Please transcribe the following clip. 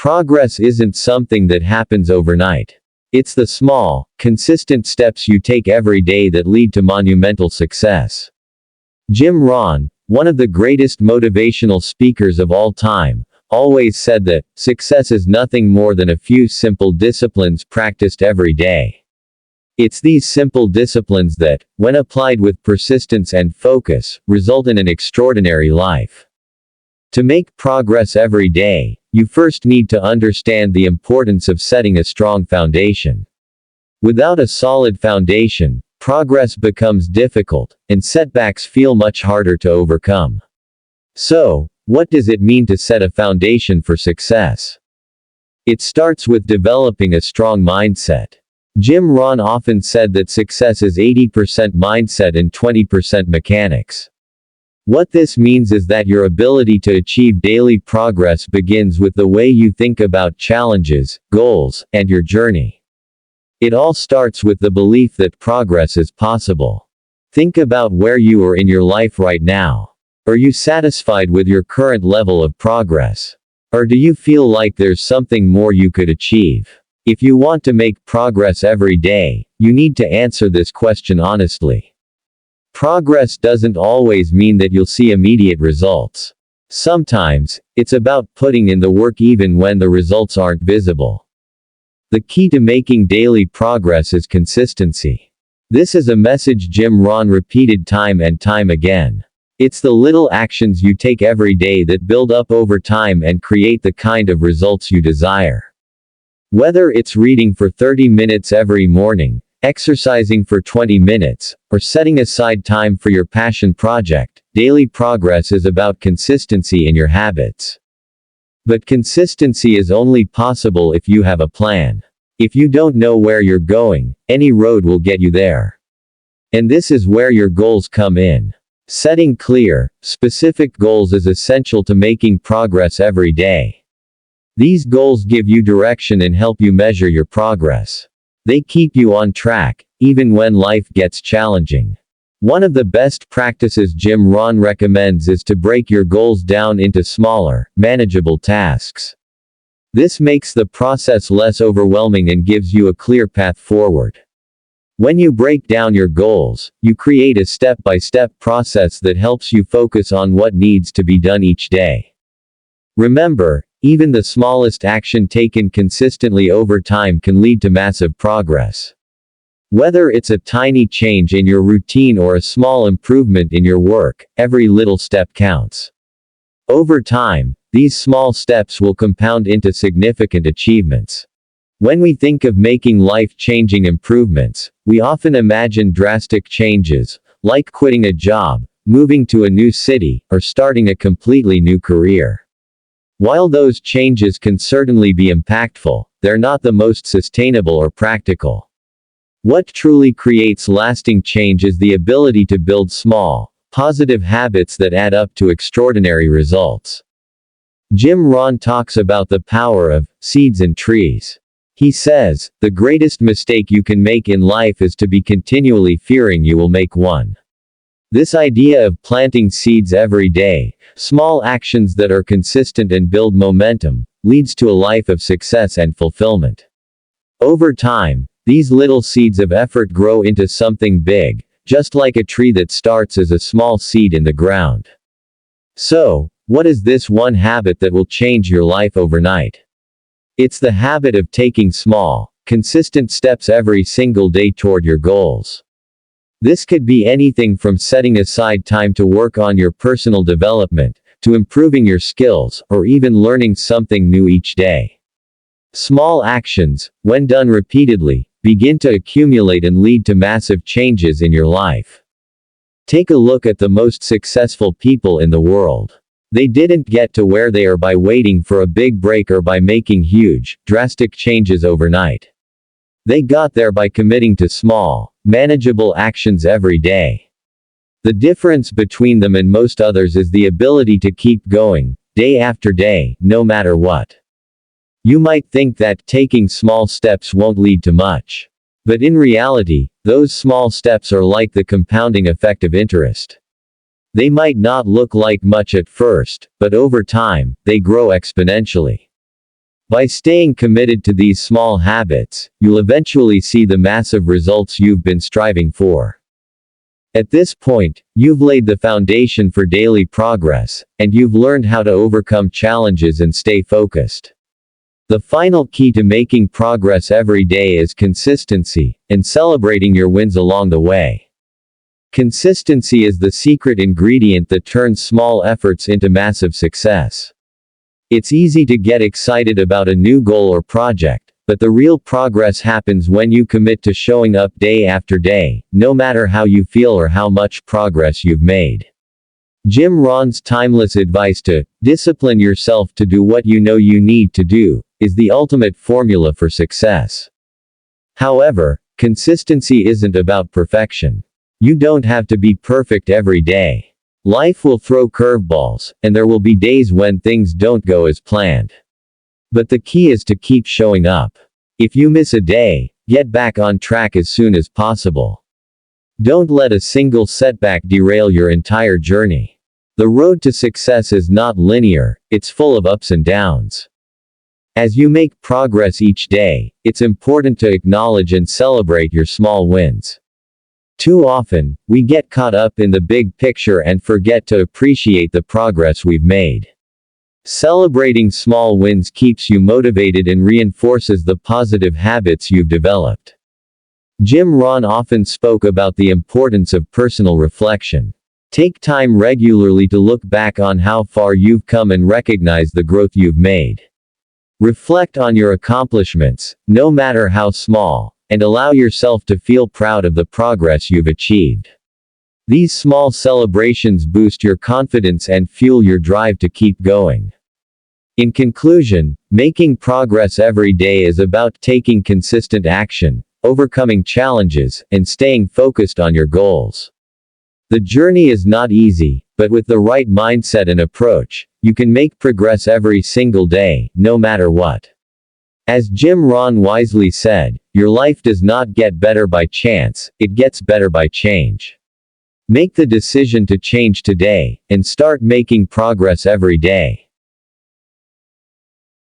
Progress isn't something that happens overnight. It's the small, consistent steps you take every day that lead to monumental success. Jim Rohn, one of the greatest motivational speakers of all time, always said that success is nothing more than a few simple disciplines practiced every day. It's these simple disciplines that, when applied with persistence and focus, result in an extraordinary life. To make progress every day, you first need to understand the importance of setting a strong foundation. Without a solid foundation, progress becomes difficult, and setbacks feel much harder to overcome. So, what does it mean to set a foundation for success? It starts with developing a strong mindset. Jim Rohn often said that success is 80% mindset and 20% mechanics. What this means is that your ability to achieve daily progress begins with the way you think about challenges, goals, and your journey. It all starts with the belief that progress is possible. Think about where you are in your life right now. Are you satisfied with your current level of progress? Or do you feel like there's something more you could achieve? If you want to make progress every day, you need to answer this question honestly. Progress doesn't always mean that you'll see immediate results. Sometimes, it's about putting in the work even when the results aren't visible. The key to making daily progress is consistency. This is a message Jim Rohn repeated time and time again. It's the little actions you take every day that build up over time and create the kind of results you desire. Whether it's reading for 30 minutes every morning, exercising for 20 minutes, or setting aside time for your passion project, daily progress is about consistency in your habits. But consistency is only possible if you have a plan. If you don't know where you're going, any road will get you there. And this is where your goals come in. Setting clear, specific goals is essential to making progress every day. These goals give you direction and help you measure your progress. They keep you on track, even when life gets challenging. One of the best practices Jim Rohn recommends is to break your goals down into smaller, manageable tasks. This makes the process less overwhelming and gives you a clear path forward. When you break down your goals, you create a step-by-step process that helps you focus on what needs to be done each day. Remember, even the smallest action taken consistently over time can lead to massive progress. Whether it's a tiny change in your routine or a small improvement in your work, every little step counts. Over time, these small steps will compound into significant achievements. When we think of making life-changing improvements, we often imagine drastic changes, like quitting a job, moving to a new city, or starting a completely new career. While those changes can certainly be impactful, they're not the most sustainable or practical. What truly creates lasting change is the ability to build small, positive habits that add up to extraordinary results. Jim Rohn talks about the power of seeds and trees. He says, the greatest mistake you can make in life is to be continually fearing you will make one. This idea of planting seeds every day, small actions that are consistent and build momentum, leads to a life of success and fulfillment. Over time, these little seeds of effort grow into something big, just like a tree that starts as a small seed in the ground. So, what is this one habit that will change your life overnight? It's the habit of taking small, consistent steps every single day toward your goals. This could be anything from setting aside time to work on your personal development, to improving your skills, or even learning something new each day. Small actions, when done repeatedly, begin to accumulate and lead to massive changes in your life. Take a look at the most successful people in the world. They didn't get to where they are by waiting for a big break or by making huge, drastic changes overnight. They got there by committing to small, manageable actions every day. The difference between them and most others is the ability to keep going, day after day, no matter what. You might think that taking small steps won't lead to much. But in reality, those small steps are like the compounding effect of interest. They might not look like much at first, but over time, they grow exponentially. By staying committed to these small habits, you'll eventually see the massive results you've been striving for. At this point, you've laid the foundation for daily progress, and you've learned how to overcome challenges and stay focused. The final key to making progress every day is consistency, and celebrating your wins along the way. Consistency is the secret ingredient that turns small efforts into massive success. It's easy to get excited about a new goal or project, but the real progress happens when you commit to showing up day after day, no matter how you feel or how much progress you've made. Jim Rohn's timeless advice to discipline yourself to do what you know you need to do is the ultimate formula for success. However, consistency isn't about perfection. You don't have to be perfect every day. Life will throw curveballs, and there will be days when things don't go as planned. But the key is to keep showing up. If you miss a day, get back on track as soon as possible. Don't let a single setback derail your entire journey. The road to success is not linear, it's full of ups and downs. As you make progress each day, it's important to acknowledge and celebrate your small wins. Too often, we get caught up in the big picture and forget to appreciate the progress we've made. Celebrating small wins keeps you motivated and reinforces the positive habits you've developed. Jim Rohn often spoke about the importance of personal reflection. Take time regularly to look back on how far you've come and recognize the growth you've made. Reflect on your accomplishments, no matter how small, and allow yourself to feel proud of the progress you've achieved. These small celebrations boost your confidence and fuel your drive to keep going. In conclusion, making progress every day is about taking consistent action, overcoming challenges, and staying focused on your goals. The journey is not easy, but with the right mindset and approach, you can make progress every single day, no matter what. As Jim Rohn wisely said, your life does not get better by chance, it gets better by change. Make the decision to change today, and start making progress every day.